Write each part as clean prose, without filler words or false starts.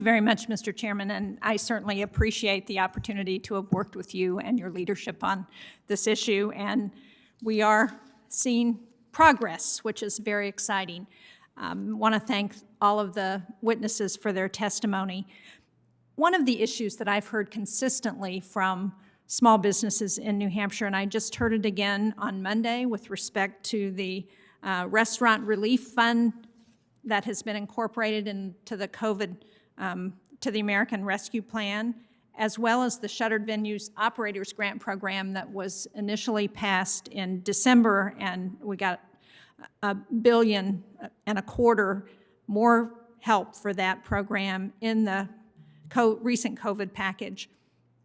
Very much, Mr. Chairman, and I certainly appreciate the opportunity to have worked with you and your leadership on this issue, and we are seeing progress, which is very exciting. Want to thank all of the witnesses for their testimony. One of the issues that I've heard consistently from small businesses in New Hampshire, and I just heard it again on Monday with respect to the restaurant relief fund that has been incorporated into the COVID, to the American Rescue Plan, as well as the Shuttered Venues Operators Grant Program that was initially passed in December, and we got $1.25 billion more help for that program in the recent COVID package,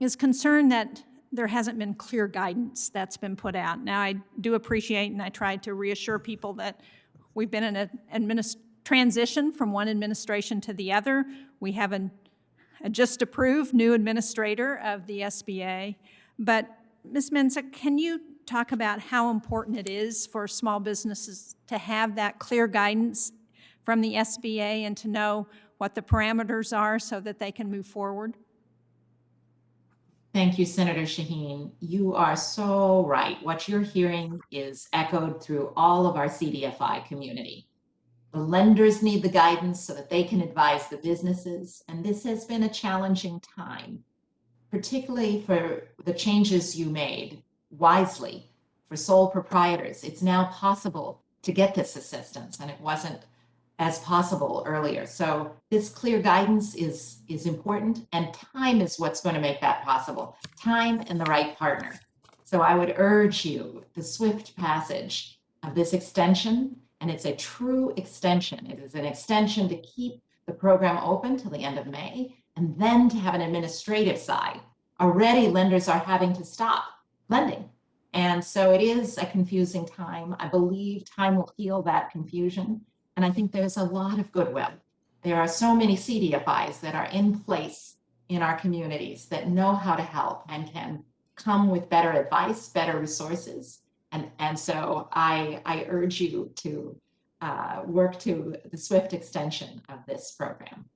is concerned that there hasn't been clear guidance that's been put out. Now, I do appreciate, and I tried to reassure people that we've been in a transition from one administration to the other. We have a just approved new administrator of the SBA. But Ms. Mensa, can you talk about how important it is for small businesses to have that clear guidance from the SBA and to know what the parameters are so that they can move forward? Thank you, Senator Shaheen. You are so right. What you're hearing is echoed through all of our CDFI community. The lenders need the guidance so that they can advise the businesses, and this has been a challenging time, particularly for the changes you made wisely for sole proprietors. It's now possible to get this assistance, and it wasn't as possible earlier. So this clear guidance is important, and time is what's going to make that possible. Time and the right partner. So I would urge you, the swift passage of this extension, and it's a true extension. It is an extension to keep the program open till the end of May, and then to have an administrative side. Already lenders are having to stop lending. And so it is a confusing time. I believe time will heal that confusion. And I think there's a lot of goodwill. There are so many CDFIs that are in place in our communities that know how to help and can come with better advice, better resources. And so I urge you to work to the swift extension of this program.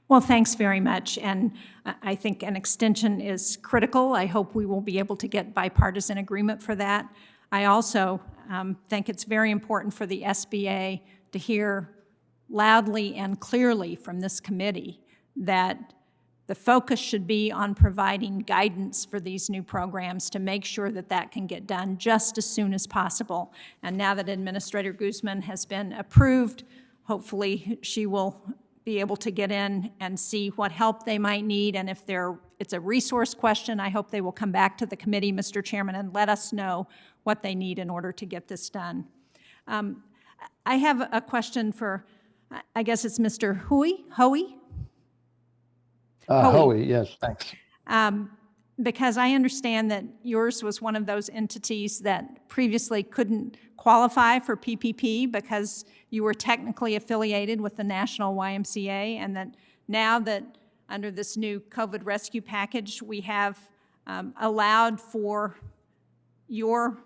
Well, thanks very much. And I think an extension is critical. I hope we will be able to get bipartisan agreement for that. I also think it's very important for the SBA to hear loudly and clearly from this committee that the focus should be on providing guidance for these new programs to make sure that that can get done just as soon as possible. And now that Administrator Guzman has been approved, hopefully she will be able to get in and see what help they might need. And if it's a resource question, I hope they will come back to the committee, Mr. Chairman, and let us know what they need in order to get this done. I have a question for, I guess it's Mr. Hoey? Hoey, yes, thanks. Because I understand that yours was one of those entities that previously couldn't qualify for PPP because you were technically affiliated with the National YMCA, and that now that under this new COVID rescue package, we have allowed for your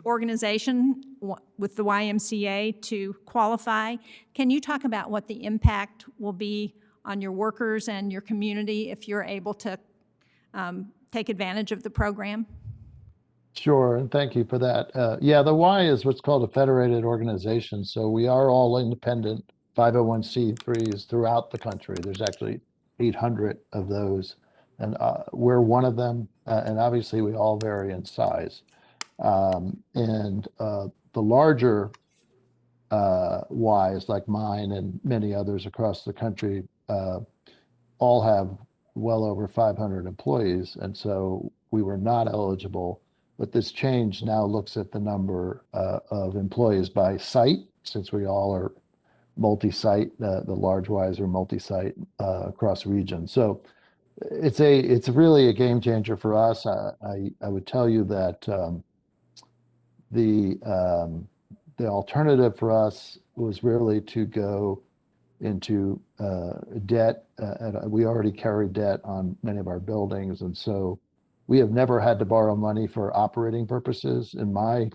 organization with the YMCA to qualify. Can you talk about what the impact will be on your workers and your community if you're able to take advantage of the program? Sure, and thank you for that. Yeah, the Y is what's called a federated organization. So we are all independent 501c3s throughout the country. There's actually 800 of those, and we're one of them. And obviously we all vary in size. The larger Ys, like mine and many others across the country, all have well over 500 employees, and so we were not eligible. But this change now looks at the number of employees by site, since we all are multi-site. The large Ys are multi-site across regions. So it's really a game changer for us. I would tell you that the alternative for us was really to go into debt. And we already carry debt on many of our buildings, and so we have never had to borrow money for operating purposes. In my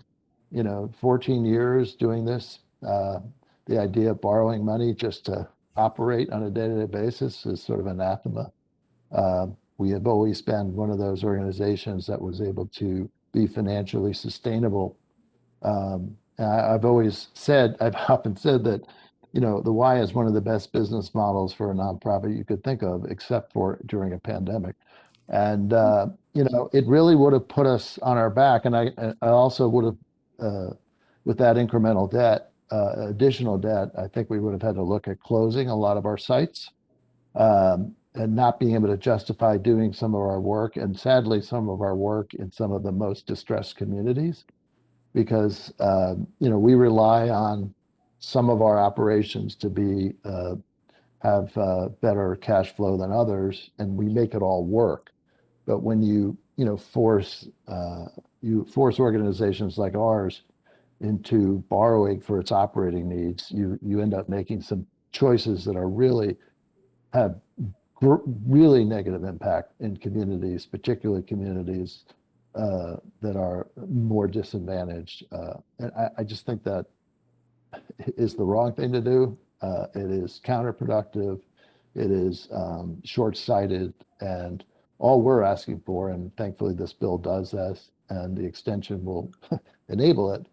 14 years doing this, the idea of borrowing money just to operate on a day-to-day basis is sort of anathema. We have always been one of those organizations that was able to be financially sustainable. I've always said, I've often said that, the Y is one of the best business models for a nonprofit you could think of, except for during a pandemic. And, it really would have put us on our back. And I also would have, with that incremental debt, additional debt, I think we would have had to look at closing a lot of our sites, and not being able to justify doing some of our work, and sadly, some of our work in some of the most distressed communities, because we rely on some of our operations to be have better cash flow than others, and we make it all work. But when you force organizations like ours into borrowing for its operating needs, you end up making some choices that are really have really negative impact in communities, particularly communities that are more disadvantaged. And I just think that is the wrong thing to do. It is counterproductive. It is short-sighted. And all we're asking for, and thankfully this bill does this, and the extension will enable it,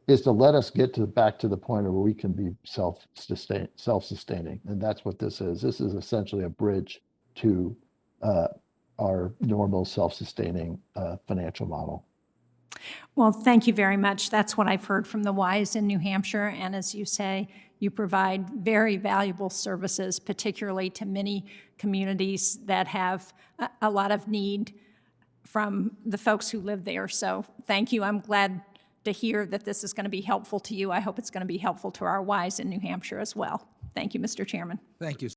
is to let us get back to the point where we can be self-sustaining. And that's what this is. This is essentially a bridge to our normal self-sustaining financial model. Well, thank you very much. That's what I've heard from the Ys in New Hampshire. And as you say, you provide very valuable services, particularly to many communities that have a lot of need from the folks who live there. So thank you. I'm glad to hear that this is going to be helpful to you. I hope it's going to be helpful to our Ys in New Hampshire as well. Thank you, Mr. Chairman. Thank you.